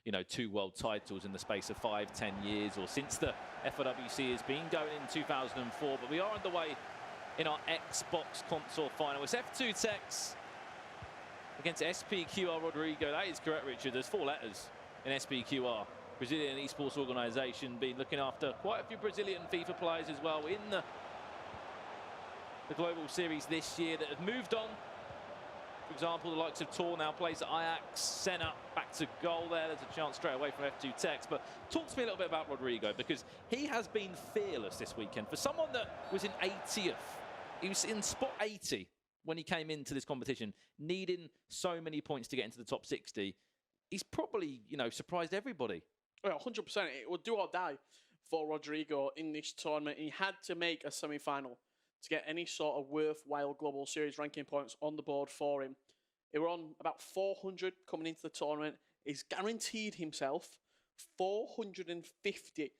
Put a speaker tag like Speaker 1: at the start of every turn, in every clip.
Speaker 1: you know, 2 world titles in the space of 5-10 years, or since the FOWC has been going in 2004. But we are underway in our Xbox console final. It's F2TEKKZ against SPQR Rodrigo. That is correct, Richard. There's 4 letters in SPQR. Brazilian esports organisation, been looking after quite a few Brazilian FIFA players as well in the global series this year that have moved on. For example, the likes of Tor now plays at Ajax, Senna back to goal there. There's a chance straight away from F2TEKKZ. But talk to me a little bit about Rodrigo, because he has been fearless this weekend. For someone that was in 80th, he was in spot 80 when he came into this competition, needing so many points to get into the top 60. He's probably, you know, surprised everybody.
Speaker 2: Well, 100%. It would do or die for Rodrigo in this tournament. He had to make a semi-final to get any sort of worthwhile global series ranking points on the board for him. He were on about 400 coming into the tournament. He's guaranteed himself 450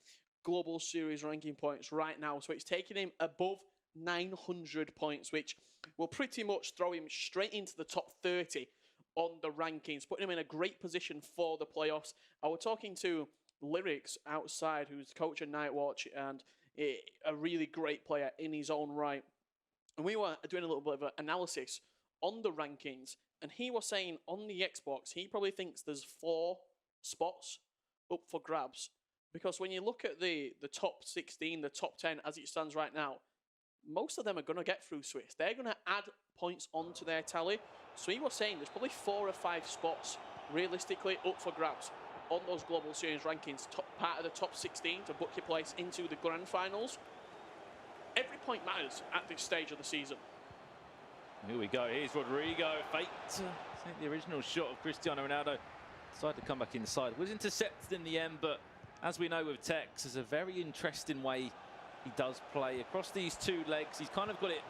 Speaker 2: global series ranking points right now. So it's taking him above 900 points, which will pretty much throw him straight into the top 30 on the rankings, putting him in a great position for the playoffs. I was talking to Lyrics outside, who's coach at Nightwatch, and a really great player in his own right. And we were doing a little bit of an analysis on the rankings, and he was saying on the Xbox, he probably thinks there's 4 spots up for grabs. Because when you look at the top 16, the top 10 as it stands right now, most of them are going to get through Swiss. They're going to add points onto their tally. So he was saying there's probably 4 or 5 spots realistically up for grabs on those global series rankings, part of the top 16 to book your place into the grand finals. Every point matters at this stage of the season.
Speaker 1: Here we go. Here's Rodrigo. Faked, I think, the original shot of Cristiano Ronaldo. Decided to come back inside. Was intercepted in the end, but as we know with Tekkz, there's a very interesting way he does play across these 2 legs. He's kind of got it,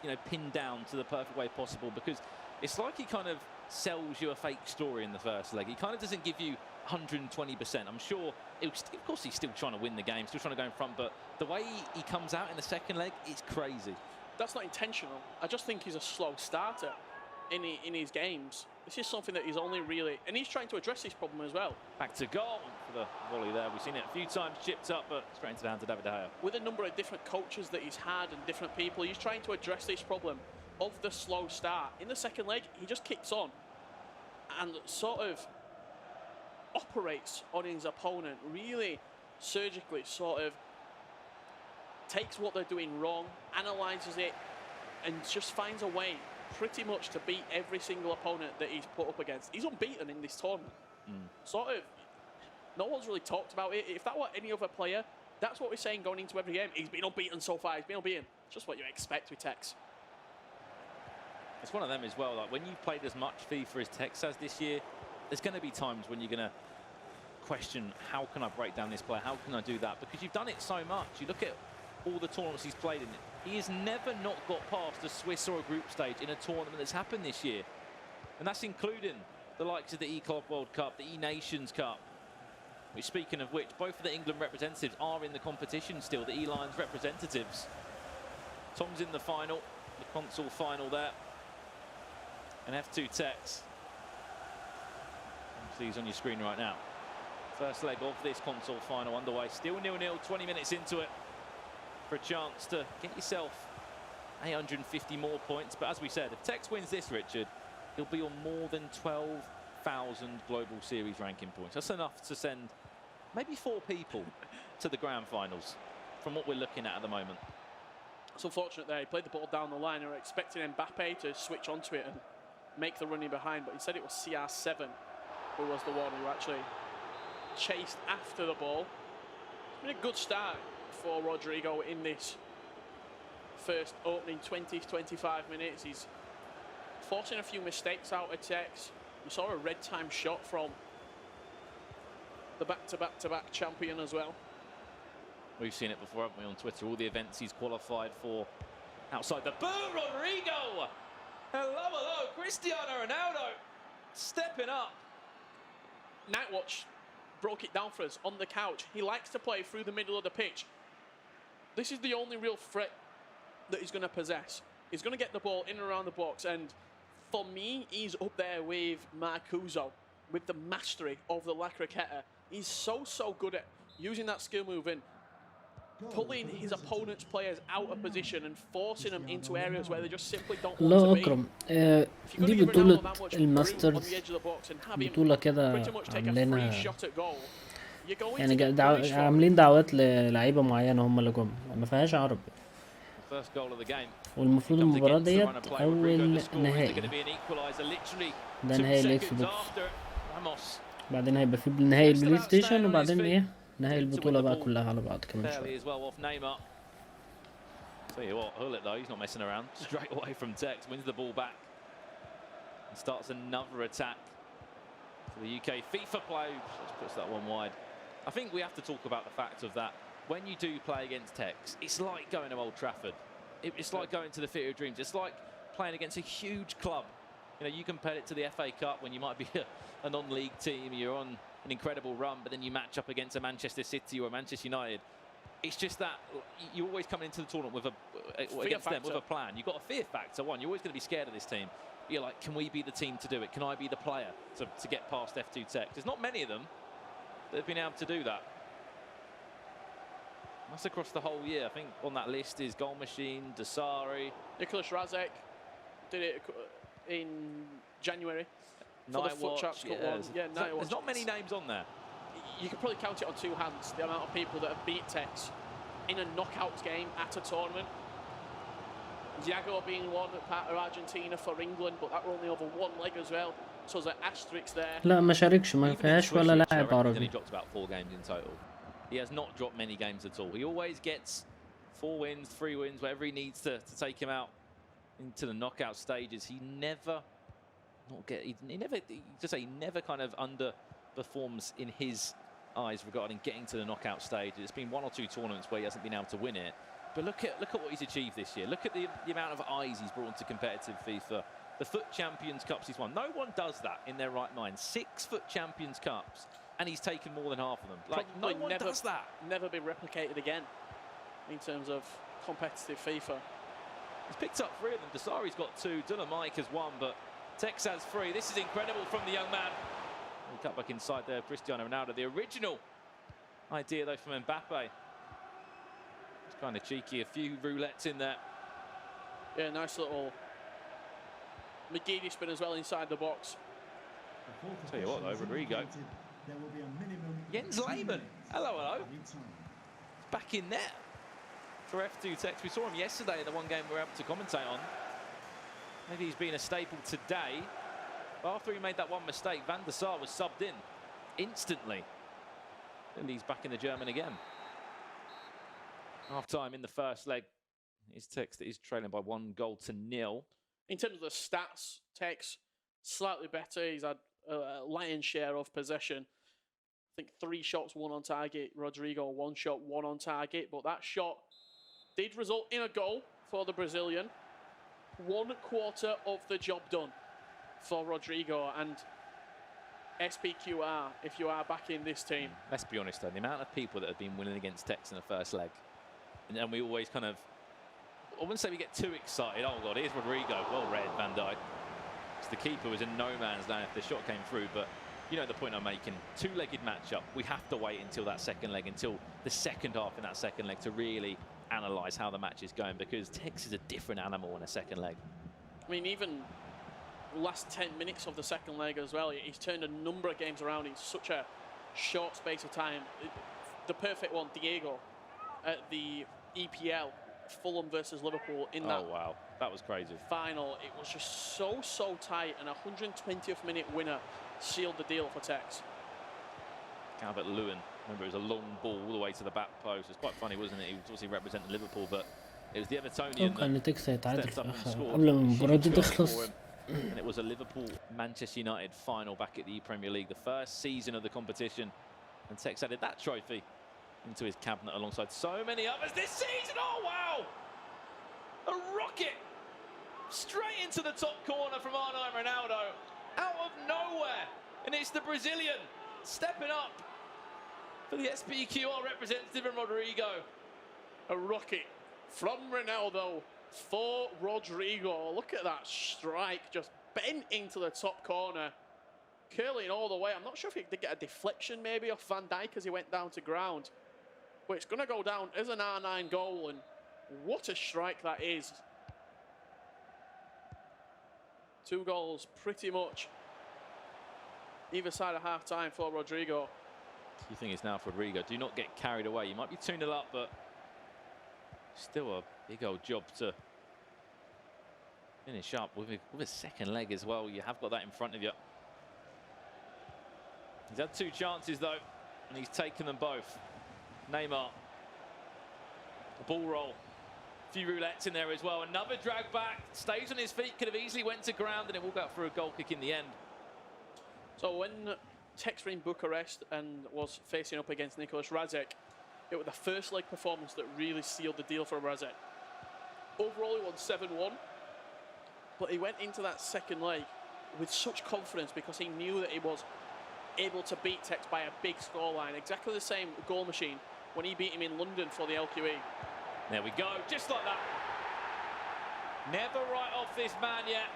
Speaker 1: you know, pinned down to the perfect way possible, because it's like he kind of sells you a fake story in the first leg. He kind of doesn't give you 120%. I'm sure, of course, he's still trying to win the game, still trying to go in front, but the way he comes out in the second leg is crazy.
Speaker 2: That's not intentional. I just think he's a slow starter in his games. This is something that he's only really, and he's trying to address this problem as well.
Speaker 1: Back to goal for the volley there. We've seen it a few times, chipped up, but straight into the hands of David De Gea.
Speaker 2: With a number of different coaches that he's had and different people, he's trying to address this problem of the slow start. In the second leg, he just kicks on and sort of operates on his opponent, really surgically sort of takes what they're doing wrong, analyzes it, and just finds a way pretty much to beat every single opponent that he's put up against. He's unbeaten in this tournament. Sort of, no one's really talked about it. If that were any other player, that's what we're saying going into every game. He's been unbeaten so far. He's been unbeaten. It's just what you expect with Tekkz.
Speaker 1: It's one of them as well. Like, when you've played as much FIFA as Tekkz has this year, there's going to be times when you're going to question, how can I break down this player? How can I do that? Because you've done it so much. You look at all the tournaments he's played in. He has never not got past a Swiss or a group stage in a tournament that's happened this year. And that's including the likes of the E-Club World Cup, the E-Nations Cup. Which, speaking of which, both of the England representatives are in the competition still, the E-Lions representatives. Tom's in the final, the console final there. And F2TEKKZ. See, he's on your screen right now. First leg of this console final underway. Still 0-0, 20 minutes into it, for a chance to get yourself 850 more points. But as we said, if Tekkz wins this, Richard, he'll be on more than 12,000 global series ranking points. That's enough to send maybe 4 people to the grand finals from what we're looking at the moment.
Speaker 2: It's unfortunate there. He played the ball down the line. They were expecting Mbappe to switch onto it and make the running behind, but instead it was CR7 who was the one who actually chased after the ball. It's been a good start for Rodrigo in this first opening 20-25 minutes. He's forcing a few mistakes out of Tekkz. You saw a red time shot from the back-to-back-to-back champion as well.
Speaker 1: We've seen it before, haven't we, on Twitter? All the events he's qualified for outside the boom. Rodrigo! Hello, Cristiano Ronaldo stepping up.
Speaker 2: Nightwatch broke it down for us on the couch. He likes to play through the middle of the pitch. This is the only real threat that he's going to possess. He's going to get the ball in and around the box, and for me, he's up there with Marcuso with the mastery of the La Croqueta. He's so good at using that skill move in, pulling his opponent's players out of position and forcing them into areas where they just simply don't want
Speaker 3: الله
Speaker 2: to be.
Speaker 3: أكرم.
Speaker 2: If you're
Speaker 3: دي
Speaker 2: going to give
Speaker 3: بطولة
Speaker 2: Ronaldo that much room on
Speaker 3: الماسترز،
Speaker 2: the edge of the box and have him
Speaker 3: بطولة كده
Speaker 2: pretty much take a free
Speaker 3: عاملينها،
Speaker 2: shot at goal, you're going to
Speaker 3: يعني
Speaker 2: get punished for it.
Speaker 3: عاملين دعوات للعيبة معينة هم اللي جم، ما فيهاش عرب.
Speaker 1: First goal of the game.
Speaker 3: والمفروض المباراة ديت أول نهائي، ده نهائي الإكس بوكس، بعدين هيبقى في نهائي البلاي ستيشن، وبعدين إيه نهائي البطولة بقى كلها على بعض كمان شوية.
Speaker 1: Tell you what, Hullet though, he's not messing around. Straight away from Tekkz, wins the ball back and starts another attack for the UK FIFA players. Just puts that one wide. I think we have to talk about the fact of that when you do play against Tekkz, it's like going to Old Trafford. It's like going to the Theatre of Dreams. It's like playing against a huge club. You know, you compare it to the FA Cup when you might be a non-league team, you're on an incredible run, but then you match up against a Manchester City or a Manchester United. It's just that you always come into the tournament with against them with a plan. You've got a fear factor. One, you're always going to be scared of this team. You're like, can we be the team to do it? Can I be the player to get past F2TEKKZ? There's not many of them that have been able to do that. That's across the whole year. I think on that list is Goal Machine, Dasari.
Speaker 2: Nicholas Razek did it in January. For the Foot Chaps Cup one. Yeah,
Speaker 1: there's not many names on there.
Speaker 2: You could probably count it on two hands, the amount of people that have beat Tekkz in a knockout game at a tournament. Diago being one, part of Argentina for England, but that were only over one leg as well. So there's an asterisk there.
Speaker 3: لا ما شاركش، ما فيهاش ولا لاعب عربي.
Speaker 1: He dropped about 4 games in total. He has not dropped many games at all. He always gets 4 wins, 3 wins, whatever he needs to take him out into the knockout stages. He never kind of underperforms in his eyes regarding getting to the knockout stage. It's been 1 or 2 tournaments where he hasn't been able to win it. But look at what he's achieved this year. Look at the amount of eyes he's brought into competitive FIFA. The Foot Champions Cups he's won. No one does that in their right mind. 6 Foot Champions Cups, and he's taken more than half of them. Like, no one does that.
Speaker 2: Never be replicated again in terms of competitive FIFA.
Speaker 1: He's picked up 3 of them. Dasari's got 2. Mike has 1, but Tekkz has 3. This is incredible from the young man. He cut back inside there, Cristiano Ronaldo. The original idea, though, from Mbappe. It's kind of cheeky. A few roulettes in there.
Speaker 2: Yeah, nice little McGeady spin as well inside the box.
Speaker 1: Tell you what, though, Rodrigo. Jens Lehmann. Hello. Back in net for F2TEKKZ. We saw him yesterday in the one game we were able to commentate on. Maybe he's been a staple today. After he made that one mistake, Van der Sar was subbed in instantly. And he's back in the German again. Half-time in the first leg. His Tekkz is trailing by 1-0.
Speaker 2: In terms of the stats, Tekkz slightly better. He's had a lion's share of possession. I think 3 shots, 1 on target. Rodrigo, 1 shot, 1 on target. But that shot did result in a goal for the Brazilian. 1/4 of the job done for Rodrigo and SPQR if you are back in this team.
Speaker 1: Let's be honest though, the amount of people that have been winning against Tekkz in the first leg, and we always kind of, I wouldn't say we get too excited. Oh God, here's Rodrigo, well read, Van Dijk. The keeper was in no man's land if the shot came through, but you know the point I'm making. 2-legged matchup, we have to wait until that second leg, until the second half in that second leg to really analyse how the match is going, because Tekkz is a different animal in a second leg.
Speaker 2: I mean, even last 10 minutes of the second leg as well, he's turned a number of games around in such a short space of time. The perfect one, Diego, at the EPL, Fulham versus Liverpool in that.
Speaker 1: Oh wow, that was crazy.
Speaker 2: Final, it was just so tight, and a 120th minute winner sealed the deal for Tekkz.
Speaker 1: Calvert Lewin, remember it was a long ball all the way to the back post. It's quite funny, wasn't it? He was obviously representing Liverpool, but it was the Evertonian that stepped up and scored. And it was a Liverpool-Manchester United final back at the Premier League, the first season of the competition. And Tekkz added that trophy into his cabinet alongside so many others this season. Oh, wow! A rocket straight into the top corner from R9 Ronaldo, out of nowhere. And it's the Brazilian stepping up for the SPQR representative in Rodrigo.
Speaker 2: A rocket from Ronaldo for Rodrigo. Look at that strike, just bent into the top corner. curling all the way. I'm not sure if he did get a deflection maybe off Van Dijk as he went down to ground. But it's going to go down as an R9 goal, and what a strike that is. 2 goals pretty much either side of half-time for Rodrigo.
Speaker 1: Key thing is now for Rodrigo, do not get carried away. You might be 2-0 up, but still a big old job to finish up with a second leg as well. You have got that in front of you. He's had 2 chances though, and he's taken them both. Neymar, a ball roll, a few roulettes in there as well. Another drag back, stays on his feet, could have easily went to ground, and it will go for a goal kick in the end.
Speaker 2: So when Tekkz were in Bucharest and was facing up against Nicolas Razek, it was the first leg performance that really sealed the deal for Razek. Overall, he won 7-1, but he went into that second leg with such confidence because he knew that he was able to beat Tekkz by a big scoreline. Exactly the same goal machine when he beat him in London for the LQE.
Speaker 1: There we go, just like that. Never write off this man yet.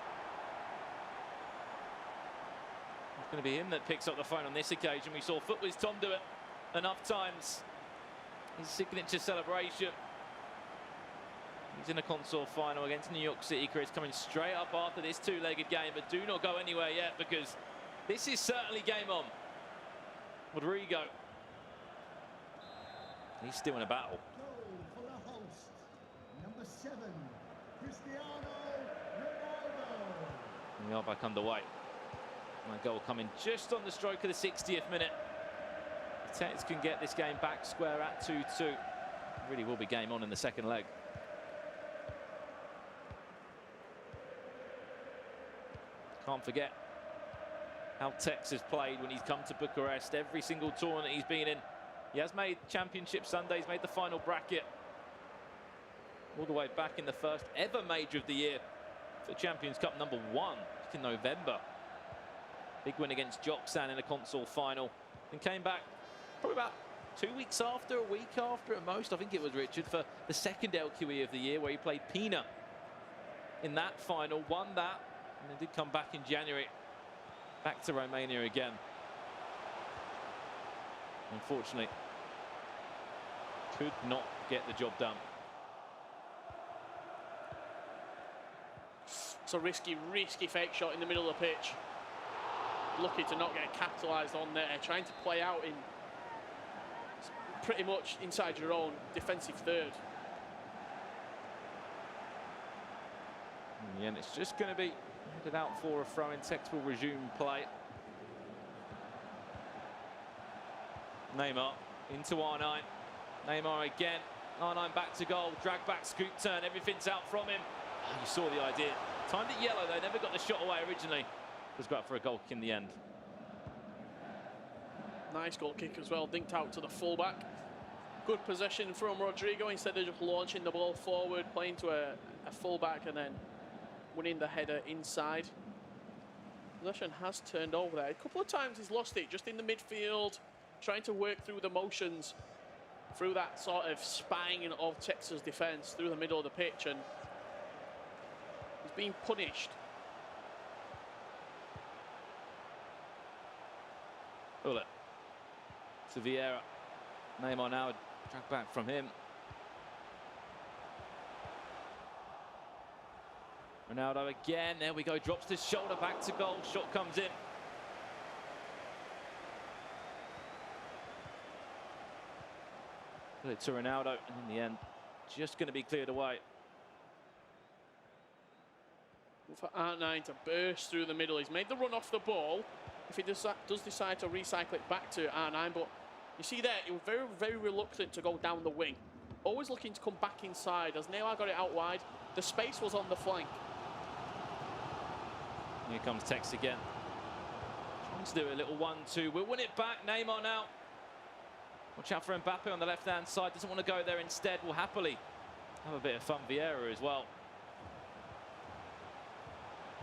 Speaker 1: It's going to be him that picks up the phone on this occasion. We saw Footwiz Tom do it enough times. His signature celebration. He's in a console final against New York City. Chris coming straight up after this 2-legged game, but do not go anywhere yet because this is certainly game on. Rodrigo. He's still in a battle.
Speaker 4: Goal for the host, number 7, Cristiano Ronaldo.
Speaker 1: We are back underway. My goal coming just on the stroke of the 60th minute. Tekkz can get this game back square at 2-2. Really will be game on in the second leg. Can't forget how Tekkz has played when he's come to Bucharest. Every single tournament he's been in, he has made Championship Sundays, made the final bracket. All the way back in the first ever major of the year for Champions Cup #1 back in November. Big win against Joksan in a console final. And came back probably about 2 weeks after, a week after at most, I think it was, Richard, for the second LQE of the year where he played Pina in that final, won that, and then did come back in January, back to Romania again. Unfortunately, could not get the job done.
Speaker 2: It's a risky fake shot in the middle of the pitch. Lucky to not get capitalised on there, trying to play out in pretty much inside your own defensive third.
Speaker 1: In the end, it's just going to be headed out for a throw-in. Tekkz will resume play. Neymar into R9. Neymar again. R9 back to goal. Drag back, scoop turn. Everything's out from him. Oh, you saw the idea. Timed it yellow though. Never got the shot away originally. Was got for a goal kick in the end.
Speaker 2: Nice goal kick as well. Dinked out to the fullback. Good possession from Rodrigo instead of just launching the ball forward, playing to a fullback and then winning the header inside. Possession has turned over there. A couple of times he's lost it just in the midfield, trying to work through the motions through that sort of spine of Tekkz's defence through the middle of the pitch, and he's being punished.
Speaker 1: Bullet to Vieira. Neymar now, drag back from him. Ronaldo again, there we go, drops his shoulder back to goal, shot comes in. Bullet to Ronaldo, and in the end, just going to be cleared away.
Speaker 2: For R9 to burst through the middle. He's made the run off the ball. If he does decide to recycle it back to R9, but you see there, he was very, very reluctant to go down the wing. Always looking to come back inside. As Neymar got it out wide, the space was on the flank.
Speaker 1: Here comes Tekkz again. Trying to do a little 1-2. We'll win it back. Neymar now. Watch out for Mbappe on the left-hand side. Doesn't want to go there instead. Will happily have a bit of fun. Vieira as well.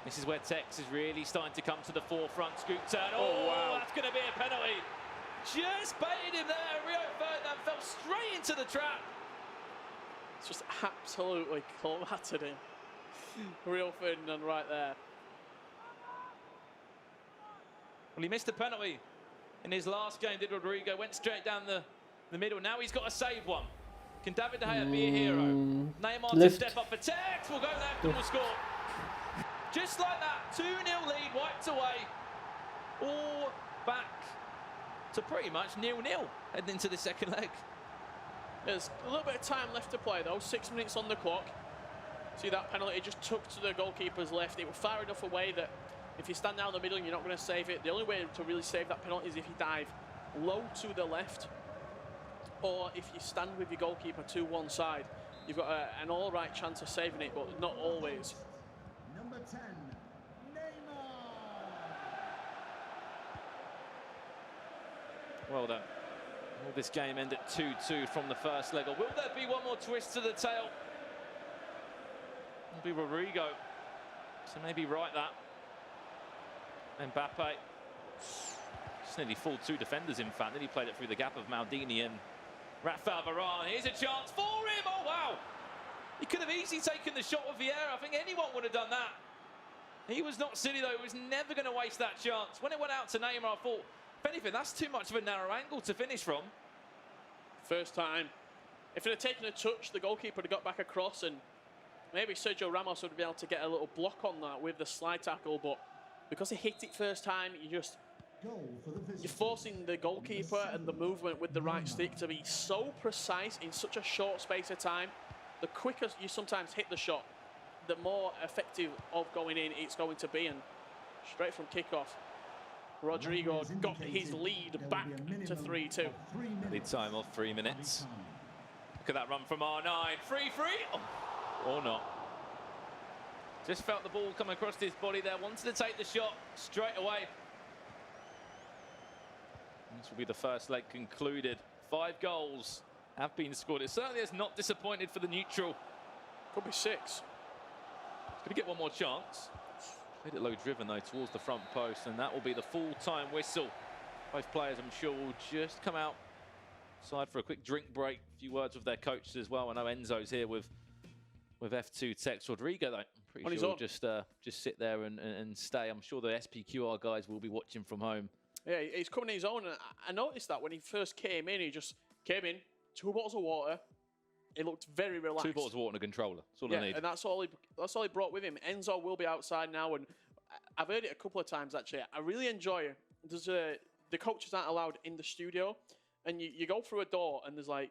Speaker 1: This is where Tekkz is really starting to come to the forefront. Scoop turn. Oh, wow. That's going to be a penalty. Just baited him there. Rio Ferdinand fell straight into the trap.
Speaker 2: It's just absolutely clattered him. Rio Ferdinand right there.
Speaker 1: Well, he missed the penalty in his last game, did Rodrigo. Went straight down the middle. Now he's got to save one. Can David De Gea be a hero? Neymar to step up for Tekkz. Will go left and will score. Just like that, 2-0 lead wiped away. All back to pretty much 0-0 heading into the second leg.
Speaker 2: There's a little bit of time left to play though, 6 minutes on the clock. See that penalty just took to the goalkeeper's left. It was far enough away that if you stand down the middle and you're not going to save it, the only way to really save that penalty is if you dive low to the left, or if you stand with your goalkeeper to one side. You've got an all right chance of saving it, but not always.
Speaker 4: Number 10, Neymar.
Speaker 1: Well done. Will this game end at 2-2 from the first leg, or will there be one more twist to the tail? It'll be Rodrigo, so maybe right that. Mbappe, just nearly fooled 2 defenders in fact, then he played it through the gap of Maldini and Rafael Varane. Here's a chance for him, oh wow! He could have easily taken the shot with Vieira. I think anyone would have done that. He was not silly though, he was never going to waste that chance. When it went out to Neymar, I thought, if anything, that's too much of a narrow angle to finish from.
Speaker 2: First time. If it had taken a touch, the goalkeeper would have got back across, and maybe Sergio Ramos would be able to get a little block on that with the slide tackle, but because he hit it first time, you're forcing the goalkeeper and the movement with the right stick to be so precise in such a short space of time. The quicker you sometimes hit the shot, the more effective of going in it's going to be, and straight from kickoff, Rodrigo got his lead back to 3-2.
Speaker 1: Lead time of 3 minutes. Look at that run from R9. 3-3, or not. Just felt the ball come across his body there, wanted to take the shot straight away. This will be the first leg concluded. 5 goals have been scored. It certainly has not disappointed for the neutral.
Speaker 2: Could be 6.
Speaker 1: He's going to get one more chance. Made it low driven though towards the front post, and that will be the full-time whistle. Both players, I'm sure, will just come outside for a quick drink break. A few words with their coaches as well. I know Enzo's here with F2TEKKZ. Rodrigo, though, I'm pretty sure he'll just sit there and stay. I'm sure the SPQR guys will be watching from home.
Speaker 2: Yeah, he's coming in his own. And I noticed that when he first came in, he just came in, 2 bottles of water. He looked very relaxed.
Speaker 1: 2 bottles of water and a controller. That's all I need.
Speaker 2: And that's all he brought with him. Enzo will be outside now, and I've heard it a couple of times actually. I really enjoy it. There's the coaches aren't allowed in the studio, and you go through a door and there's like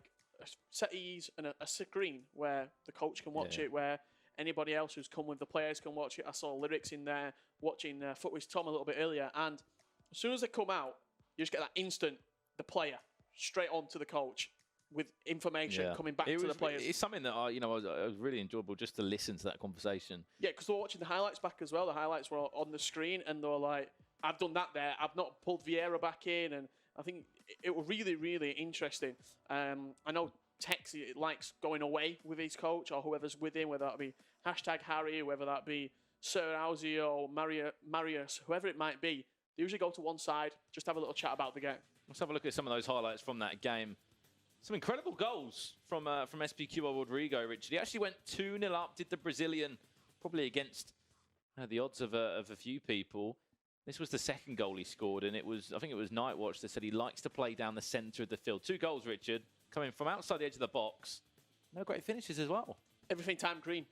Speaker 2: settees and a screen where the coach can watch it, where anybody else who's come with the players can watch it. I saw Lyrics in there watching Foot with Tom a little bit earlier, and as soon as they come out, you just get that instant, the player straight on to the coach with information coming back to the players.
Speaker 1: It's something that I was really enjoyable just to listen to that conversation. Yeah,
Speaker 2: because they were watching the highlights back as well. The highlights were on the screen, and they were like, I've done that there. I've not pulled Vieira back in, and I think it was really, really interesting. I know Tekkz likes going away with his coach or whoever's with him, whether that be #Harry, whether that be Sir Auzi or Marius, whoever it might be. They usually go to one side, just have a little chat about the game.
Speaker 1: Let's have a look at some of those highlights from that game. Some incredible goals from SPQR Rodrigo, Richard. He actually went 2-0 up, did the Brazilian, probably against the odds of a few people. This was the second goal he scored, and I think it was Nightwatch that said he likes to play down the centre of the field. 2 goals, Richard, coming from outside the edge of the box. No great finishes as well.
Speaker 2: Everything time green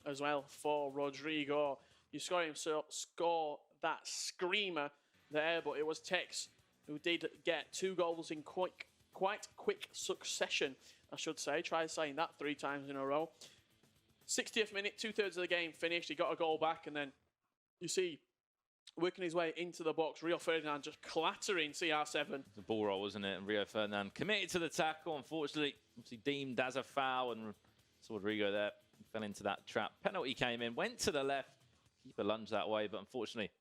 Speaker 2: as well for Rodrigo. You score that screamer there, but it was Tekkz who did get 2 goals in quite quick succession, I should say. Try saying that 3 times in a row. 60th minute, 2/3 of the game finished. He got a goal back, and then you see working his way into the box, Rio Ferdinand just clattering CR7.
Speaker 1: It's a ball roll, wasn't it? And Rio Ferdinand committed to the tackle. Unfortunately, obviously deemed as a foul, and saw Rodrigo there fell into that trap. Penalty came in, went to the left. Keeper lunged that way, but unfortunately,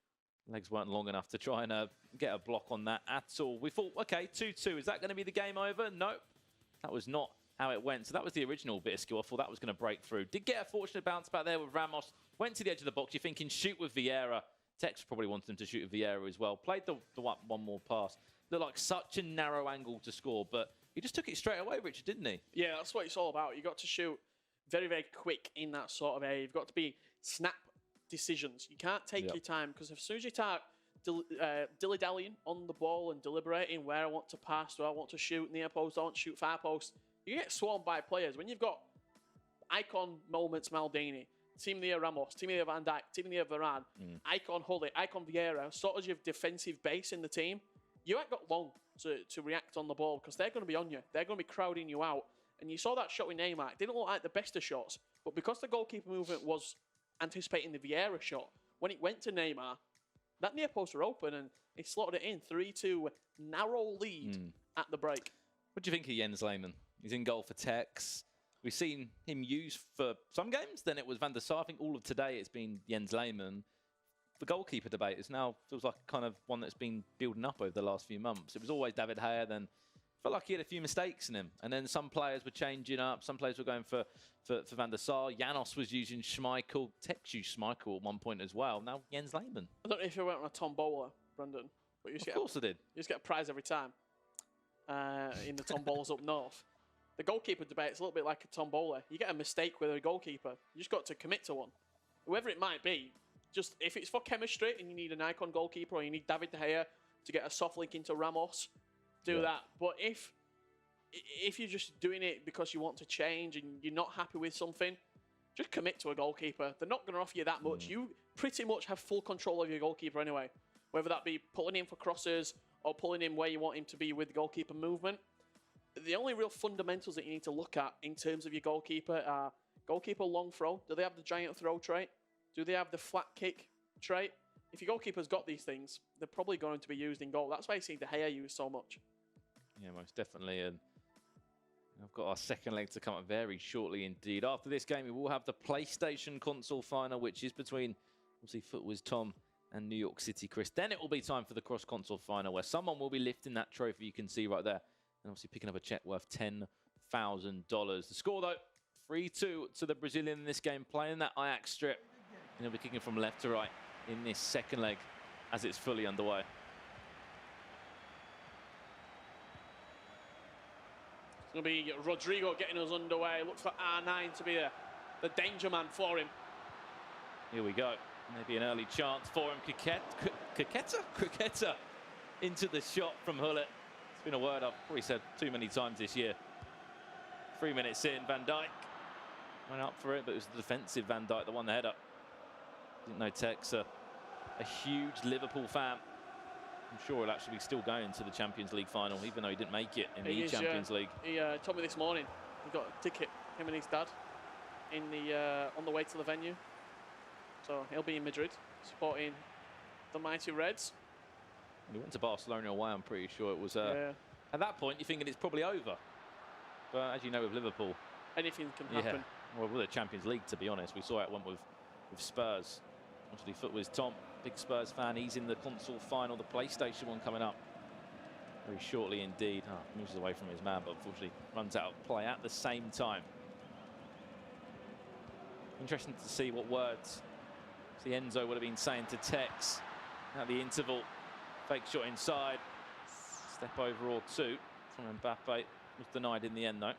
Speaker 1: legs weren't long enough to try and get a block on that at all. We thought, okay, 2-2. Is that going to be the game over? Nope. That was not how it went. So that was the original bit of skill. I thought that was going to break through. Did get a fortunate bounce back there with Ramos. Went to the edge of the box. You're thinking shoot with Vieira. Tekkz probably wanted him to shoot with Vieira as well. Played the one more pass. Looked like such a narrow angle to score, but he just took it straight away, Richard, didn't he?
Speaker 2: Yeah, that's what it's all about. You got to shoot very, very quick in that sort of area. You've got to be snap decisions. You can't take your time, because as soon as you dilly-dallying on the ball and deliberating where I want to pass, do I want to shoot near post, do I want to shoot far post. You get swarmed by players. When you've got icon moments Maldini, Team near Ramos, Team near Van Dijk, Team near Varane, icon Hullet, icon Vieira, sort of your defensive base in the team, you ain't got long to react on the ball because they're going to be on you. They're going to be crowding you out. And you saw that shot with Neymar. It didn't look like the best of shots, but because the goalkeeper movement was anticipating the Vieira shot, when it went to Neymar, that near post were open and he slotted it in. 3-2, narrow lead at the break.
Speaker 1: What do you think of Jens Lehmann? He's in goal for Tekkz. We've seen him used for some games. Then it was Van der Sar. I think all of today it's been Jens Lehmann. The goalkeeper debate is now feels like kind of one that's been building up over the last few months. It was always David Gea, then felt like he had a few mistakes in him. And then some players were changing up. Some players were going for Van der Sar. Janos was using Schmeichel. Tekkz used Schmeichel at one point as well. Now Jens Lehmann.
Speaker 2: I don't know if you went on a tombola, Brendan. But
Speaker 1: Of course I did.
Speaker 2: You just get a prize every time in the tombolas up north. The goalkeeper debate is a little bit like a tombola. You get a mistake with a goalkeeper. You just got to commit to one. Whoever it might be, just if it's for chemistry and you need an icon goalkeeper or you need David De Gea to get a soft link into Ramos, do that. But if you're just doing it because you want to change and you're not happy with something, just commit to a goalkeeper. They're not going to offer you that much. You pretty much have full control of your goalkeeper anyway, whether that be pulling him for crosses or pulling him where you want him to be with goalkeeper movement. The only real fundamentals that you need to look at in terms of your goalkeeper are goalkeeper long throw. Do they have the giant throw trait? Do they have the flat kick trait? If your goalkeeper's got these things, they're probably going to be used in goal. That's why you see De Gea used so much.
Speaker 1: Yeah, most definitely. And I've got our second leg to come up very shortly indeed. After this game, we will have the PlayStation console final, which is between, obviously, FUTWIZ Tom and New York City Chris. Then it will be time for the cross-console final, where someone will be lifting that trophy you can see right there. And obviously picking up a check worth $10,000. The score, though, 3-2 to the Brazilian in this game, playing that Ajax strip. And he'll be kicking from left to right in this second leg as it's fully underway.
Speaker 2: It's going to be Rodrigo getting us underway. Looks for R9 to be the danger man for him.
Speaker 1: Here we go. Maybe an early chance for him. Cricketa into the shot from Hullet. It's been a word I've probably said too many times this year. 3 minutes in, Van Dijk went up for it, but it was the defensive Van Dijk that won the header. Didn't know Tekkz, a huge Liverpool fan. I'm sure he'll actually be still going to the Champions League final, even though he didn't make it in the Champions League.
Speaker 2: He told me this morning he got a ticket, him and his dad, in the on the way to the venue. So he'll be in Madrid, supporting the mighty Reds.
Speaker 1: And he went to Barcelona away, I'm pretty sure it was. At that point, you're thinking it's probably over. But as you know, with Liverpool,
Speaker 2: anything can happen.
Speaker 1: Well, with the Champions League, to be honest, we saw it went with Spurs. Obviously, FUTWIZ Tom, big Spurs fan. He's in the console final, the PlayStation one coming up very shortly indeed. Moves away from his man, but unfortunately runs out of play at the same time. Interesting to see what words Enzo would have been saying to Tekkz at the interval. Fake shot inside. Step over or two from Mbappe. Was denied in the end, though.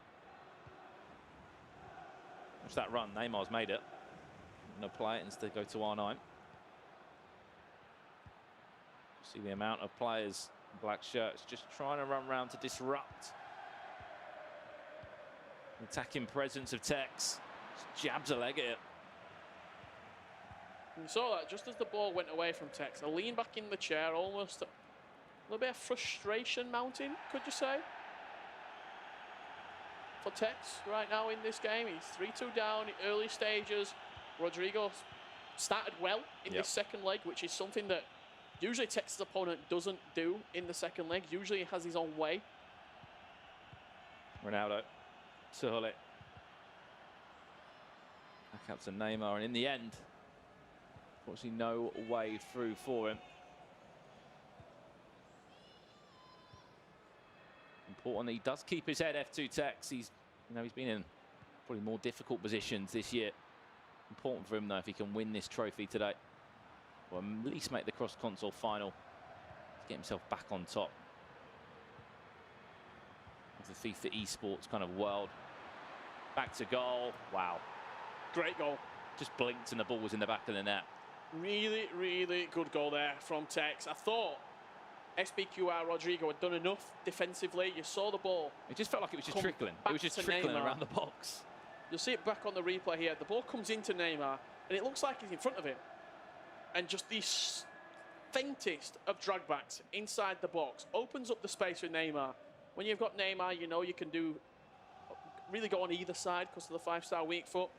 Speaker 1: Watch that run. Neymar's made it. No play it, instead go to R9. See the amount of players in black shirts just trying to run around to disrupt the attacking presence of Tekkz. Just jabs a leg at it.
Speaker 2: You saw that just as the ball went away from Tekkz. I leaned back in the chair, almost a little bit of frustration mounting, could you say? For Tekkz right now in this game. He's 3-2 down in early stages. Rodrigo started well in this second leg, which is something that usually Tekkz's opponent doesn't do in the second leg. Usually he has his own way.
Speaker 1: Ronaldo to Hullet. Back out to Neymar, and in the end, unfortunately, no way through for him. Important that he does keep his head. F2TEKKZ. He's been in probably more difficult positions this year. Important for him though if he can win this trophy today, or at least make the cross-console final to get himself back on top of the FIFA esports kind of world. Back to goal. Wow,
Speaker 2: great goal.
Speaker 1: Just blinked and the ball was in the back of the net.
Speaker 2: Really, really good goal there from Tekkz. I thought SPQR Rodrigo had done enough defensively. You saw the ball.
Speaker 1: It just felt like it was just trickling. It was just trickling around the box.
Speaker 2: You'll see it back on the replay here. The ball comes into Neymar, and it looks like he's in front of him. And just the faintest of dragbacks inside the box opens up the space for Neymar. When you've got Neymar, you know you can really go on either side because of the 5-star weak foot.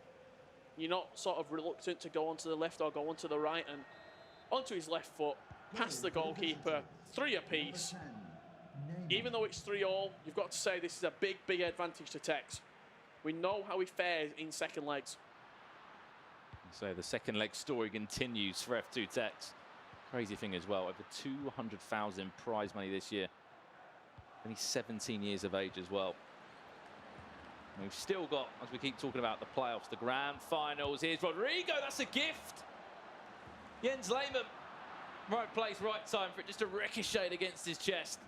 Speaker 2: You're not sort of reluctant to go onto the left or go onto the right, and onto his left foot, past the goalkeeper, 3 apiece. Even though it's 3-all, you've got to say this is a big, big advantage to Tekkz. We know how he fares in second legs.
Speaker 1: So the second leg story continues for F2TEKKZ. Crazy thing as well, over 200,000 prize money this year. Only 17 years of age as well. And we've still got, as we keep talking about the playoffs, the grand finals. Here's Rodrigo, that's a gift. Jens Lehmann, right place, right time for it just to ricochet against his chest.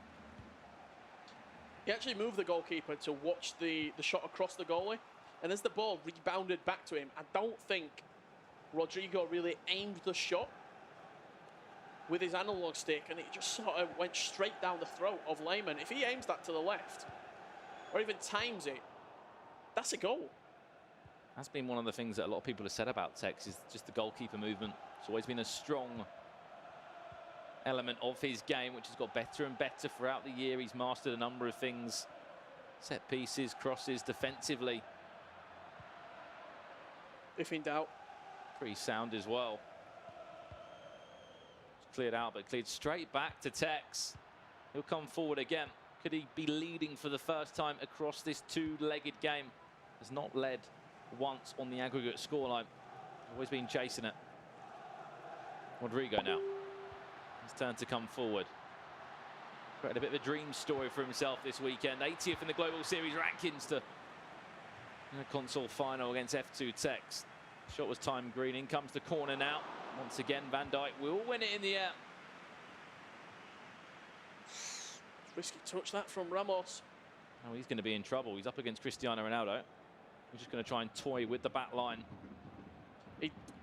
Speaker 2: He actually moved the goalkeeper to watch the shot across the goalie. And as the ball rebounded back to him, I don't think Rodrigo really aimed the shot with his analog stick, and it just sort of went straight down the throat of Lehmann. If he aims that to the left, or even times it, that's a goal.
Speaker 1: That's been one of the things that a lot of people have said about Tekkz, is just the goalkeeper movement. It's always been a strong element of his game, which has got better and better throughout the year. He's mastered a number of things. Set pieces, crosses, defensively.
Speaker 2: If in doubt.
Speaker 1: Pretty sound as well. Cleared out, but cleared straight back to Tekkz. He'll come forward again. Could he be leading for the first time across this two-legged game? Has not led once on the aggregate scoreline. Always been chasing it. Rodrigo now. His turn to come forward. Created a bit of a dream story for himself this weekend. 80th in the Global Series rankings to a console final against F2TEKKZ. Shot was timed green. In comes the corner now. Once again, Van Dijk will win it in the air.
Speaker 2: Risky touch that from Ramos.
Speaker 1: Oh, he's going to be in trouble. He's up against Cristiano Ronaldo. He's just going to try and toy with the back line.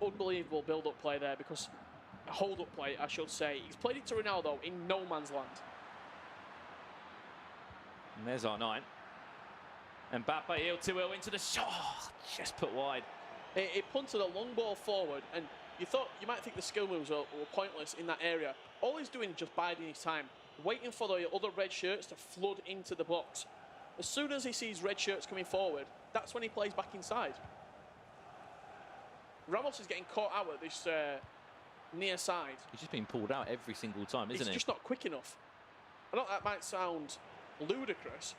Speaker 2: Unbelievable build-up play there, because a hold-up play, I should say. He's played it to Ronaldo in no man's land.
Speaker 1: And there's R9. Mbappe, heel to heel into the shot. Just put wide.
Speaker 2: It punted a long ball forward, and you might think the skill moves were pointless in that area. All he's doing is just biding his time, waiting for the other red shirts to flood into the box. As soon as he sees red shirts coming forward, that's when he plays back inside. Ramos is getting caught out at this near side.
Speaker 1: He's just being pulled out every single time, isn't he?
Speaker 2: He's just not quick enough. I know that might sound ludicrous,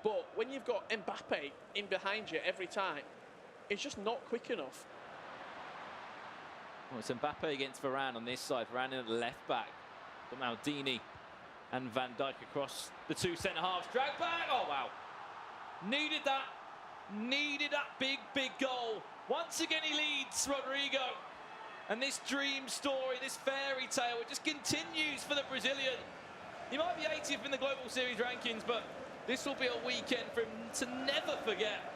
Speaker 2: but when you've got Mbappe in behind you every time, it's just not quick enough.
Speaker 1: Well, it's Mbappe against Varane on this side. Varane in at the left back. Got Maldini and Van Dijk across the two centre-halves. Drag back. Oh, wow. Needed that. Needed that big, big goal. Once again, he leads Rodrigo. And this dream story, this fairy tale, it just continues for the Brazilian. He might be 80th in the Global Series rankings, but this will be a weekend for him to never forget.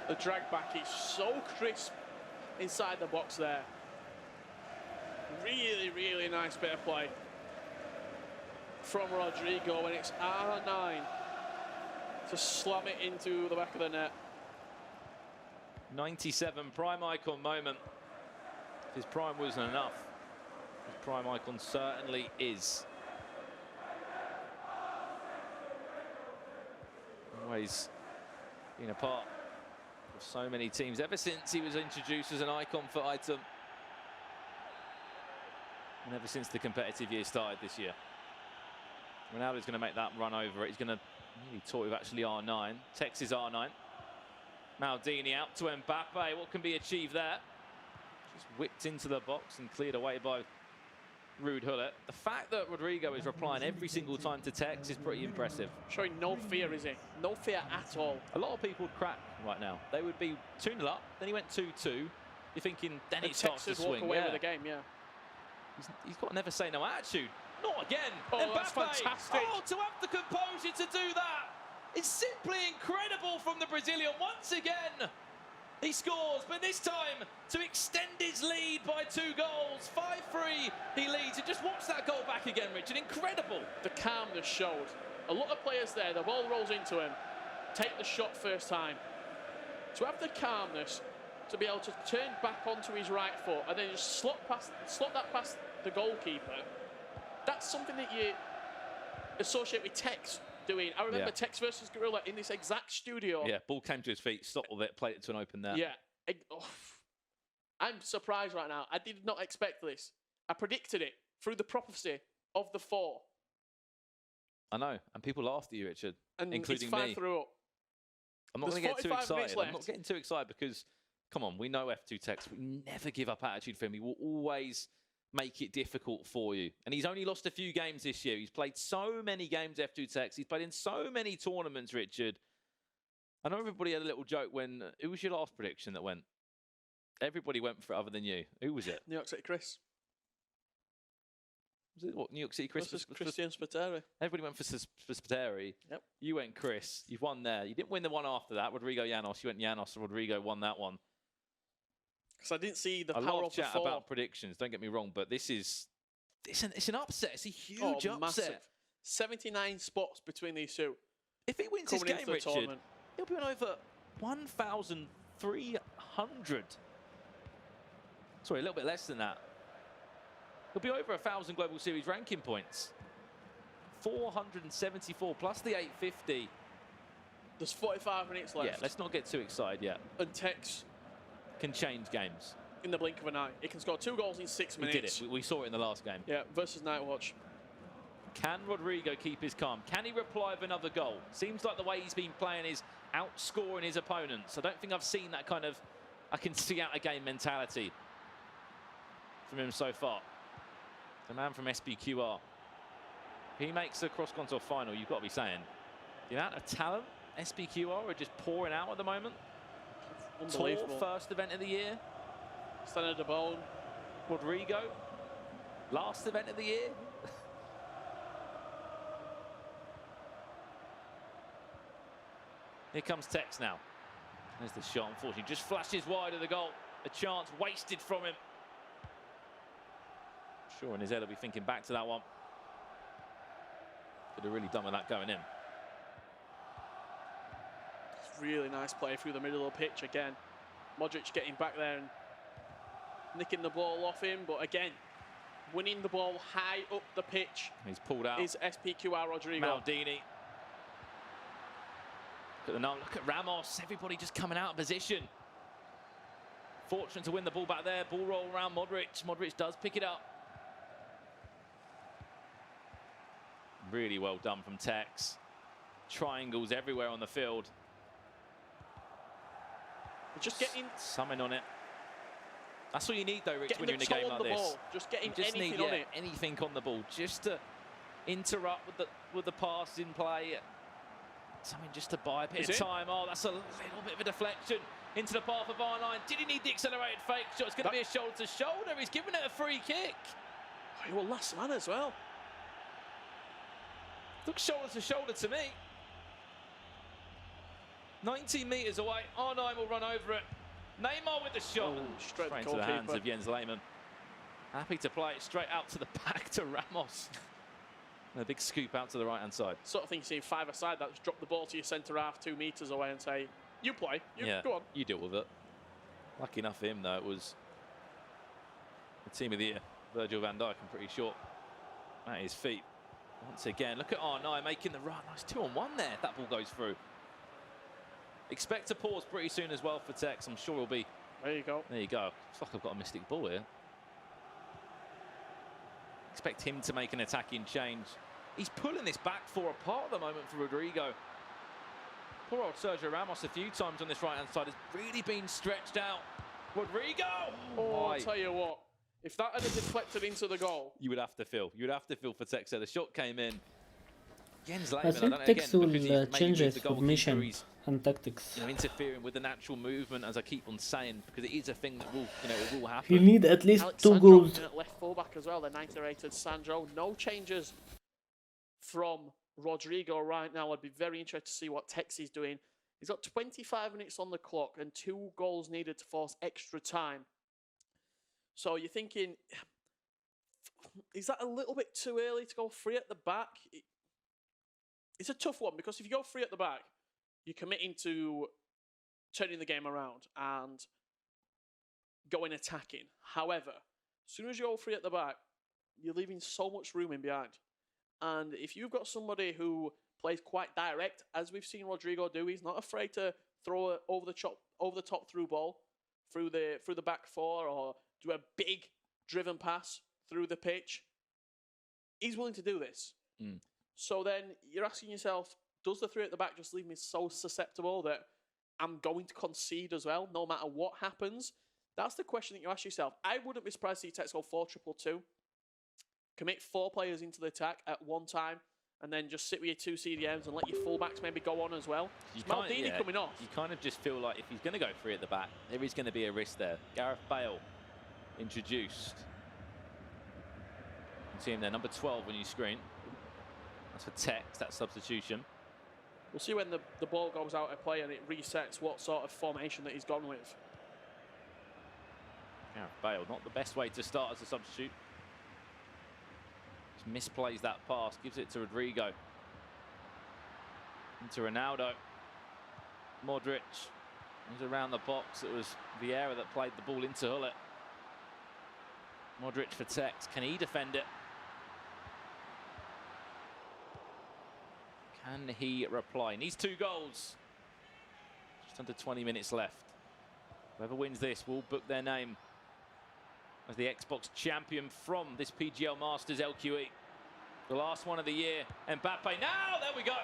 Speaker 2: The drag back is so crisp inside the box there. Really, really nice bit of play from Rodrigo, and it's R9 to slam it into the back of the net.
Speaker 1: 97 prime icon moment. If his prime wasn't enough, his prime icon certainly is. Always been a part of so many teams ever since he was introduced as an icon for item. And ever since the competitive year started this year. Ronaldo's going to make that run over it. He's going to really toy with actually R9. Tekkz is R9. Maldini out to Mbappe. What can be achieved there? Just whipped into the box and cleared away by Ruud Gullit. The fact that Rodrigo is replying every single time to Tekkz is pretty impressive.
Speaker 2: Showing no fear, is he? No fear at all.
Speaker 1: A lot of people would crack right now. They would be 2-0 up, then he went 2-2. You're thinking, then it starts to swing.
Speaker 2: Walk away with the game, yeah.
Speaker 1: He's got a never say no attitude. Not again.
Speaker 2: Oh,
Speaker 1: Mbappe.
Speaker 2: that's fantastic.
Speaker 1: Oh, to have the composure to do that. It's simply incredible from the Brazilian once again. He scores, but this time to extend his lead by 2 goals. 5-3, he leads. And just watch that goal back again, Richard. Incredible.
Speaker 2: The calmness showed. A lot of players there, the ball rolls into him, take the shot first time. To have the calmness to be able to turn back onto his right foot and then just slot that past the goalkeeper, that's something that you associate with Tekkz doing. I remember Tekkz versus Gorilla in this exact studio.
Speaker 1: Yeah, ball came to his feet, stopped with it, played it to an open net.
Speaker 2: Yeah. I'm surprised right now. I did not expect this. I predicted it through the prophecy of the 4.
Speaker 1: I know, and people laughed at you, Richard,
Speaker 2: And
Speaker 1: including
Speaker 2: it's 5
Speaker 1: me.
Speaker 2: through up.
Speaker 1: I'm not going to get too
Speaker 2: 45 minutes
Speaker 1: excited. I'm not
Speaker 2: left.
Speaker 1: getting too excited because, come on, we know F2TEKKZ. We never give up attitude for him. He will always make it difficult for you. And he's only lost a few games this year. He's played so many games, F2TEKKZ. He's played in so many tournaments, Richard. I know everybody had a little joke when... Who was your last prediction that went? Everybody went for it other than you. Who was it?
Speaker 2: New York City Chris.
Speaker 1: Was it what, New York City Chris?
Speaker 2: Christian Spiteri.
Speaker 1: Everybody went for Spiteri.
Speaker 2: Yep.
Speaker 1: You went Chris. You've won there. You didn't win the one after that. Rodrigo Janos. You went Janos. Rodrigo won that one.
Speaker 2: Because I didn't see the
Speaker 1: A
Speaker 2: power
Speaker 1: lot
Speaker 2: of
Speaker 1: of
Speaker 2: the
Speaker 1: chat
Speaker 2: 4.
Speaker 1: about predictions. Don't get me wrong, but this is it's an upset. It's a huge upset.
Speaker 2: Massive. 79 spots between these two.
Speaker 1: If he wins this
Speaker 2: Coming
Speaker 1: game,
Speaker 2: into the
Speaker 1: Richard,
Speaker 2: tournament.
Speaker 1: he'll be on over 1,300. Sorry, a little bit less than that. He'll be over 1,000 Global Series ranking points. 474 plus the 850.
Speaker 2: There's 45 minutes left.
Speaker 1: Yeah, let's not get too excited yet.
Speaker 2: And Tekkz,
Speaker 1: Can change games.
Speaker 2: in the blink of an eye, he can score 2 goals in 6 minutes.
Speaker 1: He did it. We saw it in the last game.
Speaker 2: Yeah, versus Nightwatch.
Speaker 1: Can Rodrigo keep his calm? Can he reply with another goal? Seems like the way he's been playing is outscoring his opponents. I don't think I've seen that kind of I can see out a game mentality from him so far. The man from SPQR. If he makes the cross-contour final, you've got to be saying the amount of talent SPQR are just pouring out at the moment.
Speaker 2: Unbelievable.
Speaker 1: Tour, first event of the year.
Speaker 2: Standard de Bone.
Speaker 1: Rodrigo, last event of the year. Here comes Tekkz now. There's the shot, unfortunately. Just flashes wide of the goal. A chance wasted from him. Sure, in his head, he'll be thinking back to that one. Could have really done with that going in.
Speaker 2: It's really nice play through the middle of the pitch again. Modric getting back there and nicking the ball off him, but again, winning the ball high up the pitch.
Speaker 1: He's pulled out.
Speaker 2: Is SPQR Rodrigo.
Speaker 1: Maldini. Look at Ramos. Everybody just coming out of position. Fortunate to win the ball back there. Ball roll around Modric. Modric does pick it up. Really well done from Tekkz. Triangles everywhere on the field.
Speaker 2: Just getting
Speaker 1: something on it. That's all you need, though, Rich, when you're in a game like this.
Speaker 2: Ball. Just getting
Speaker 1: you just
Speaker 2: anything
Speaker 1: need,
Speaker 2: on it.
Speaker 1: Anything on the ball, just to interrupt with the pass in play. Something just to buy a bit of time. Oh, that's a little bit of a deflection into the path of R9. Did he need the accelerated fake shot? It's going to be a shoulder to shoulder. He's giving it a free kick.
Speaker 2: Oh, he was last man as well.
Speaker 1: Looks shoulder to shoulder to me. 19 metres away. R9 will run over it. Neymar with the shot.
Speaker 2: Oh, straight
Speaker 1: into the hands of Jens Lehmann. Happy to play it straight out to the back to Ramos. And a big scoop out to the right-hand side.
Speaker 2: Sort of thing you see in five-a-side, that's drop the ball to your centre-half 2 metres away and say, you play, go on.
Speaker 1: You deal with it. Lucky enough for him, though, it was the team of the year. Virgil van Dijk, I'm pretty sure, at his feet. Once again, look at R9 making the run. Nice 2-on-1 there, if that ball goes through. Expect a pause pretty soon as well for Tekkz. I'm sure he'll be...
Speaker 2: There you go.
Speaker 1: There you go. It's like I've got a mystic ball here. Expect him to make an attacking change. He's pulling this back 4 apart at the moment for Rodrigo. Poor old Sergio Ramos a few times on this right-hand side has really been stretched out. Rodrigo!
Speaker 2: Oh, I'll tell you what. If that had deflected into the goal...
Speaker 1: You would have to feel. You would have to feel for Tekkz. The shot came in. Jens
Speaker 3: I
Speaker 1: Lehmann,
Speaker 3: think Tekkz will change his formation and tactics.
Speaker 1: Interfering with the natural movement, as I keep on saying, because it is a thing that will, it will happen.
Speaker 3: You need at least
Speaker 2: Alex
Speaker 3: 2
Speaker 2: Sandro
Speaker 3: goals.
Speaker 2: at left fullback as well, the 9th-rated Sandro. No changes from Rodrigo right now. I'd be very interested to see what Tekkz is doing He's got 25 minutes on the clock and 2 goals needed to force extra time. So you're thinking, is that a little bit too early to go free at the back? It's a tough one, because if you go free at the back, you're committing to turning the game around and going attacking. However, as soon as you go free at the back, you're leaving so much room in behind. And if you've got somebody who plays quite direct, as we've seen Rodrigo do, he's not afraid to throw it over the top through ball through the back four, or do a big driven pass through the pitch. He's willing to do this. So then you're asking yourself, does the 3 at the back just leave me so susceptible that I'm going to concede as well, no matter what happens? That's the question that you ask yourself. I wouldn't be surprised to see Tekkz go 4-2-2, commit 4 players into the attack at one time, and then just sit with your 2 CDMs and let your fullbacks maybe go on as well. Maldini coming off.
Speaker 1: You kind of just feel like if he's going to go 3 at the back, there is going to be a risk there. Gareth Bale introduced. You can see him there, number 12 when you screen. That's for Tekkz, that substitution.
Speaker 2: We'll see when the ball goes out of play and it resets what sort of formation that he's gone with.
Speaker 1: Gareth Bale, not the best way to start as a substitute. Just misplays that pass, gives it to Rodrigo. Into Ronaldo. Modric. He's around the box. It was Vieira that played the ball into Hullet. Modric for Tekkz. Can he defend it? Can he reply? Needs 2 goals. Just under 20 minutes left. Whoever wins this will book their name as the Xbox champion from this PGL Masters LQE. The last one of the year. Mbappe, now there we go.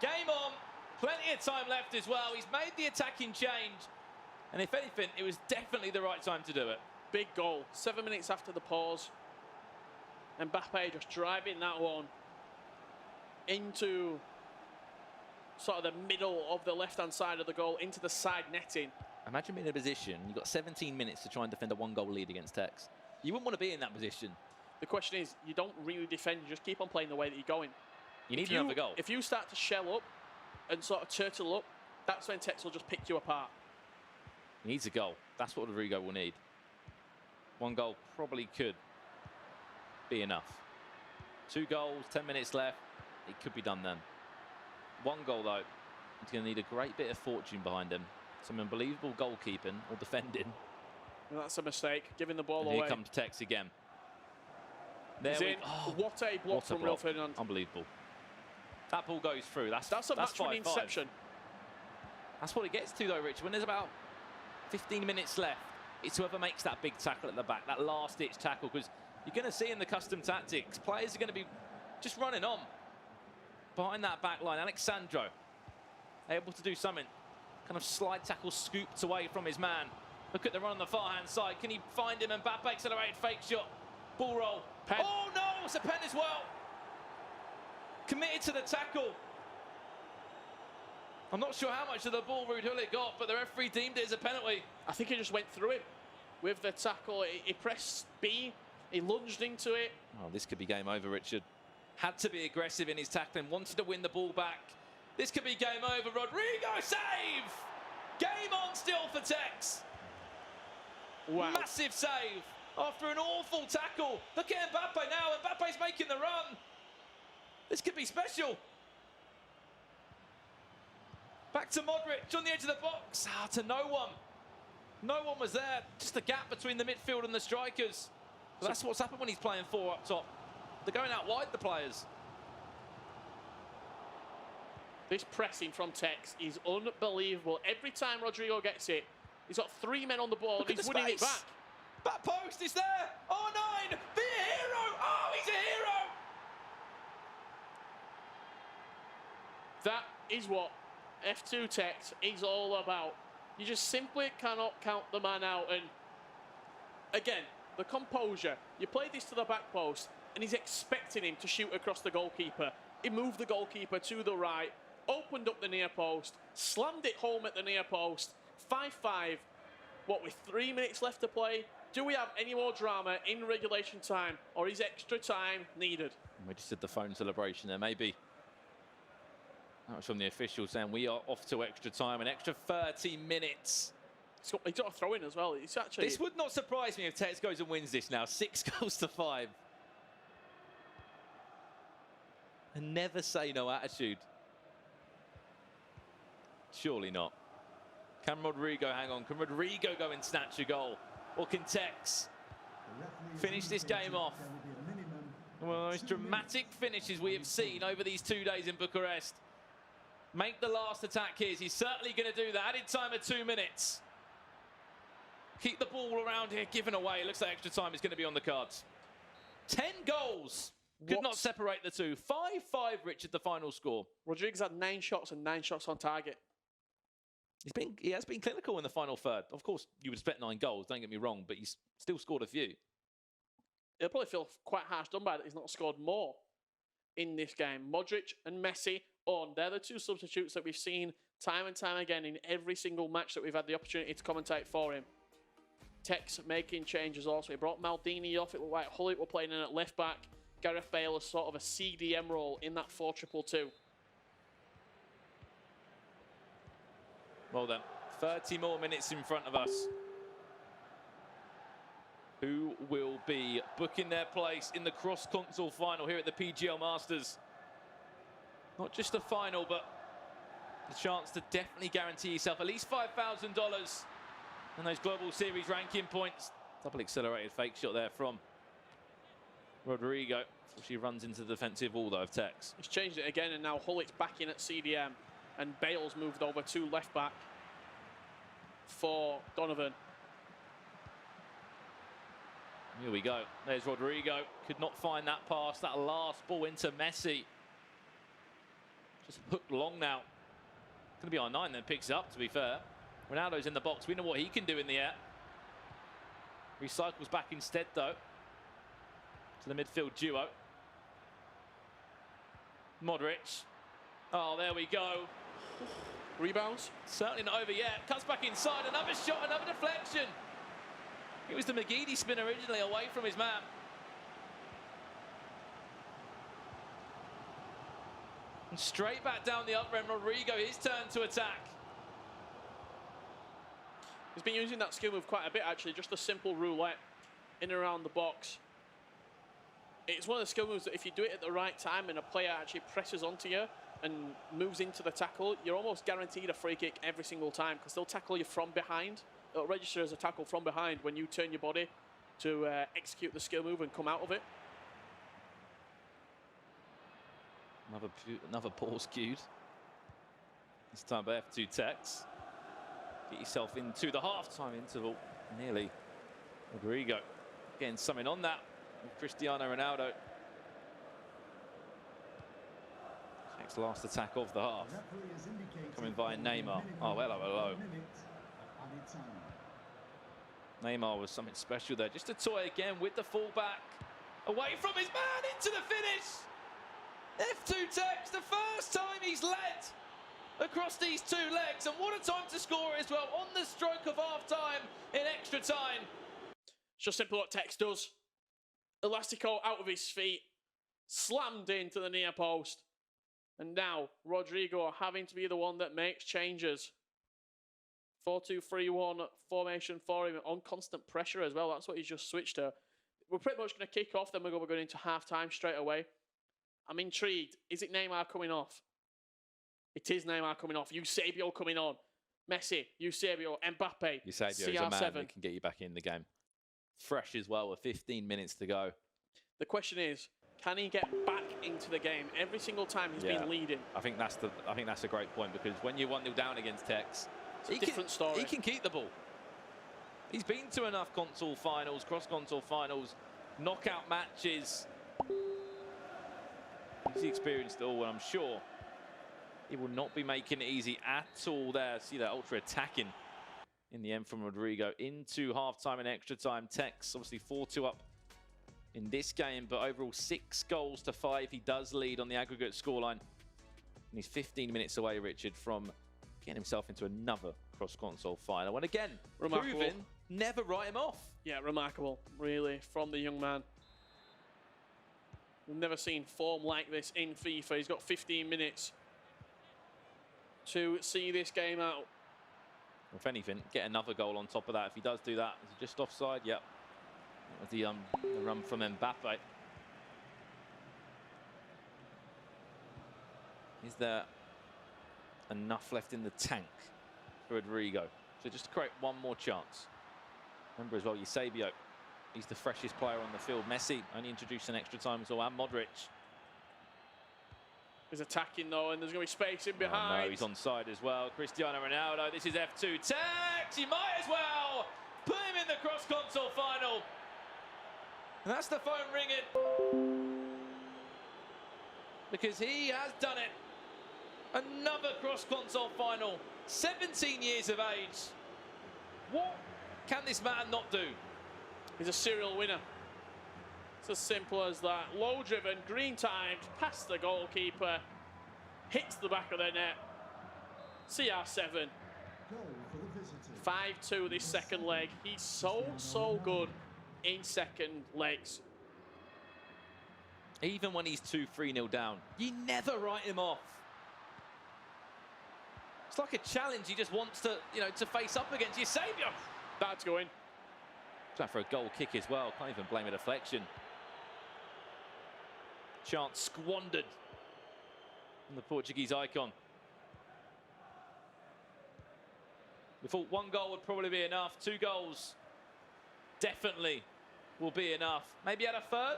Speaker 1: Game on. Plenty of time left as well. He's made the attacking change. And if anything, it was definitely the right time to do it.
Speaker 2: Big goal. 7 minutes after the pause. Mbappe just driving that one into sort of the middle of the left-hand side of the goal, into the side netting.
Speaker 1: Imagine being in a position, you've got 17 minutes to try and defend a 1-goal lead against Tekkz. You wouldn't want to be in that position.
Speaker 2: The question is, you don't really defend, you just keep on playing the way that you're going.
Speaker 1: You need another goal.
Speaker 2: If you start to shell up and sort of turtle up, that's when Tekkz will just pick you apart.
Speaker 1: He needs a goal. That's what Rodrigo will need. 1 goal probably could be enough. 2 goals, 10 minutes left. It could be done then. 1 goal though, he's going to need a great bit of fortune behind him. Some unbelievable goalkeeping or defending.
Speaker 2: Well, that's a mistake, giving the ball
Speaker 1: and
Speaker 2: away.
Speaker 1: Here comes Tekkz again. There
Speaker 2: He's in. Oh, what a block from Rio Ferdinand.
Speaker 1: Unbelievable. That ball goes through. That's
Speaker 2: a match-winning interception.
Speaker 1: That's what it gets to though, Rich. When there's about 15 minutes left, it's whoever makes that big tackle at the back, that last-ditch tackle, because you're going to see in the custom tactics, players are going to be just running on behind that back line. Alexandro able to do something. Kind of slide tackle scooped away from his man. Look at the run on the far-hand side. Can he find him? Mbappe accelerated fake shot. Ball roll.
Speaker 2: Pen.
Speaker 1: Oh no, it's a pen as well. Committed to the tackle. I'm not sure how much of the ball Ruud Hullet got, but the referee deemed it as a penalty.
Speaker 2: I think he just went through it with the tackle. He pressed B. He lunged into it.
Speaker 1: Oh, this could be game over, Richard. Had to be aggressive in his tackling. Wanted to win the ball back. This could be game over. Rodrigo, save! Game on still for Tekkz.
Speaker 2: Wow.
Speaker 1: Massive save after an awful tackle. Look at Mbappe now. Mbappe's making the run. This could be special. Back to Modric on the edge of the box. To no one. No one was there. Just a gap between the midfield and the strikers. But that's what's happened when he's playing 4 up top. They're going out wide, the players.
Speaker 2: This pressing from Tekkz is unbelievable. Every time Rodrigo gets it, he's got 3 men on the ball and he's winning it back.
Speaker 1: Back post is there. Oh, 9. Be a hero. Oh, he's a hero.
Speaker 2: That is what F2TEKKZ is all about. You just simply cannot count the man out. And again, the composure. You play this to the back post and he's expecting him to shoot across the goalkeeper. He moved the goalkeeper to the right, opened up the near post, slammed it home at the near post. 5-5. What, with 3 minutes left to play? Do we have any more drama in regulation time, or is extra time needed?
Speaker 1: We just did the phone celebration there, maybe. That was from the official saying we are off to extra time, an extra 30 minutes.
Speaker 2: He's got a throw in as well. It's actually...
Speaker 1: This would not surprise me if Tekkz goes and wins this now. 6 goals to 5. And never say no attitude. Surely not. Can Rodrigo hang on? Can Rodrigo go and snatch a goal? Or can Tekkz finish this game off? One of the most dramatic finishes we have seen over these 2 days in Bucharest. Make the last attack here. He's certainly going to do that. Added time of 2 minutes. Keep the ball around here, given away. It looks like extra time is going to be on the cards. 10 goals. Could not separate the two. 5-5, Richard, the final score.
Speaker 2: Rodrigo's had 9 shots and 9 shots on target.
Speaker 1: He has been clinical in the final third. Of course, you would expect 9 goals, don't get me wrong, but he's still scored a few.
Speaker 2: He'll probably feel quite harsh done by that he's not scored more in this game. Modric and Messi on. They're the 2 substitutes that we've seen time and time again in every single match that we've had the opportunity to commentate for him. Tekkz making changes also. He brought Maldini off. It looked like Hullet were playing in at left back. Gareth Bale as sort of a CDM role in that 4-2-2.
Speaker 1: Well then, 30 more minutes in front of us. Who will be booking their place in the cross-console final here at the PGL Masters? Not just the final, but the chance to definitely guarantee yourself at least $5,000 and those Global Series ranking points. Double accelerated fake shot there from Rodrigo. She runs into the defensive wall though of Tekkz.
Speaker 2: He's changed it again, and now Hullet's back in at CDM, and Bale's moved over to left back for Donovan.
Speaker 1: Here we go. There's Rodrigo. Could not find that pass. That last ball into Messi. Just hooked long now. Going to be R9 then, picks it up, to be fair. Ronaldo's in the box. We know what he can do in the air. Recycles back instead, though, to the midfield duo. Modric. Oh, there we go.
Speaker 2: Rebounds.
Speaker 1: Certainly not over yet. Cuts back inside. Another shot, another deflection. It was the McGeady spin originally away from his man. And straight back down the other end, Rodrigo, his turn to attack.
Speaker 2: He's been using that skill move quite a bit, actually. Just a simple roulette in and around the box. It's one of the skill moves that if you do it at the right time and a player actually presses onto you and moves into the tackle, you're almost guaranteed a free kick every single time, because they'll tackle you from behind. It'll register as a tackle from behind when you turn your body to execute the skill move and come out of it.
Speaker 1: Another ball skewed. This time by F2TEKKZ. Get yourself into the half-time interval. Nearly. Rodrigo getting something on that with Cristiano Ronaldo. Next last attack of the half. Coming via Neymar. Oh, hello, hello. Neymar was something special there. Just a toy again with the fullback. Away from his man into the finish. F2TEKKZ, the first time he's led across these 2 legs. And what a time to score as well on the stroke of half-time in extra time.
Speaker 2: It's just simple what Tekkz does. Elastico out of his feet. Slammed into the near post. And now Rodrigo having to be the one that makes changes. 4-2-3-1 formation for him on constant pressure as well. That's what he's just switched to. We're pretty much going to kick off, then we're going into half-time straight away. I'm intrigued. Is it Neymar coming off? It is Neymar coming off. Eusebio coming on. Messi, Eusebio, Mbappe,
Speaker 1: Eusebio is a man that can get you back in the game. Fresh as well with 15 minutes to go.
Speaker 2: The question is, can he get back into the game every single time he's been leading?
Speaker 1: I think that's a great point, because when you're 1-0 down against Tekkz,
Speaker 2: different story.
Speaker 1: He can keep the ball. He's been to enough console finals, cross-console finals, knockout matches. He's experienced it all, and I'm sure he will not be making it easy at all there. See that ultra attacking in the end from Rodrigo into half-time and extra time. Tekkz obviously 4-2 up in this game, but overall 6 goals to 5. He does lead on the aggregate scoreline. And he's 15 minutes away, Richard, from getting himself into another cross-console final. And again, proven, never write him off.
Speaker 2: Yeah, remarkable, really, from the young man. We've never seen form like this in FIFA. He's got 15 minutes to see this game out.
Speaker 1: If anything, get another goal on top of that. If he does do that, is he just offside? Yep. The run from Mbappe. Is there enough left in the tank for Rodrigo? So just to create one more chance. Remember as well, Eusebio, he's the freshest player on the field. Messi only introduced an extra time as well, and Modric.
Speaker 2: He's attacking though, and there's going to be space in behind.
Speaker 1: Oh, no, he's onside as well. Cristiano Ronaldo, this is F2TEKKZ. You might as well put him in the cross-console final. And that's the phone ringing. Because he has done it. Another cross-console final. 17 years of age. What can this man not do?
Speaker 2: He's a serial winner. It's as simple as that. Low driven, green timed, past the goalkeeper, hits the back of the net. CR7.
Speaker 4: Goal for the visitors.
Speaker 2: 5-2 this second leg. He's so good in second legs.
Speaker 1: Even when he's 2-3-0 down, you never write him off. It's like a challenge he just wants to, to face up against Eusebio.
Speaker 2: That's going.
Speaker 1: Trying for a goal kick as well. Can't even blame a deflection. Chance squandered from the Portuguese icon. We thought one goal would probably be enough. 2 goals definitely will be enough. Maybe add a third?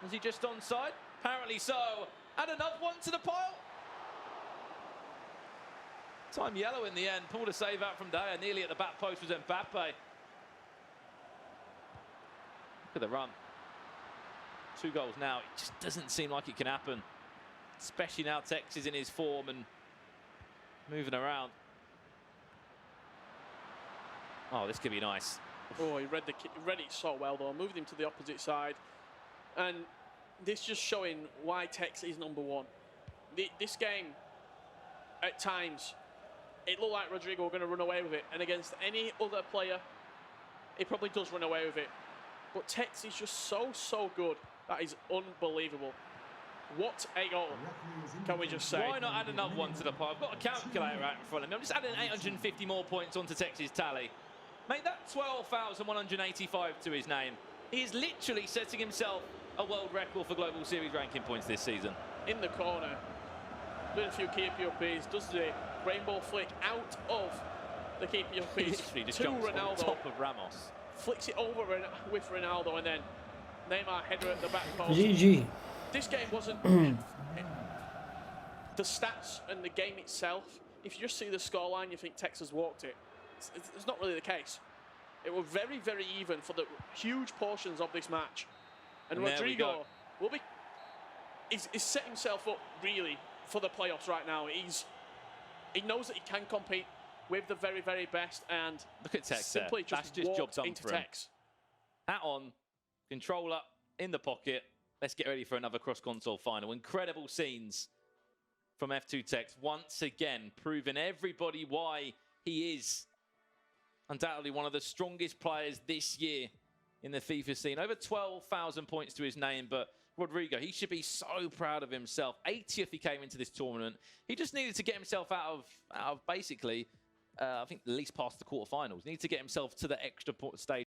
Speaker 1: Was he just onside? Apparently so. Add another one to the pile. Time yellow in the end. Pulled a save out from Dyer. Nearly at the back post was Mbappe. Look at the run. 2 goals now. It just doesn't seem like it can happen. Especially now Tekkz is in his form and moving around. Oh, this could be nice.
Speaker 2: Oh, he read it so well though. Moved him to the opposite side. And this just showing why Tekkz is #1. This game, at times, it looked like Rodrigo were going to run away with it. And against any other player, he probably does run away with it. But Tekkz is just so good. That is unbelievable. What a goal, can we just say?
Speaker 1: Why not add another one to the pile? I've got a calculator out in front of me. I'm just adding 850 more points onto Tekksz's tally. Make that 12,185 to his name. He is literally setting himself a world record for global series ranking points this season.
Speaker 2: In the corner, doing a few keepy uppies, does the rainbow flick out of the keepy uppies.
Speaker 1: He literally just
Speaker 2: to
Speaker 1: jumps
Speaker 2: Ronaldo.
Speaker 1: on top of Ramos.
Speaker 2: Flicks it over with Ronaldo, and then Neymar header at the back post.
Speaker 3: GG.
Speaker 2: This game wasn't the stats and the game itself. If you just see the scoreline, you think Tekkz has walked it. It's not really the case. It was very even for the huge portions of this match. And Rodrigo will be. He's set himself up really for the playoffs right now. He knows that he can compete with the very best, and
Speaker 1: look at Tekkz
Speaker 2: simply
Speaker 1: there.
Speaker 2: just
Speaker 1: That's just job done
Speaker 2: into
Speaker 1: for him.
Speaker 2: Tekkz.
Speaker 1: Hat on, controller in the pocket. Let's get ready for another cross-console final. Incredible scenes from F2TEKKZ once again, proving everybody why he is undoubtedly one of the strongest players this year in the FIFA scene. Over 12,000 points to his name, but Rodrigo, he should be so proud of himself. 80th he came into this tournament. He just needed to get himself out of basically, I think, at least past the quarterfinals. Needed to get himself to the extra stage.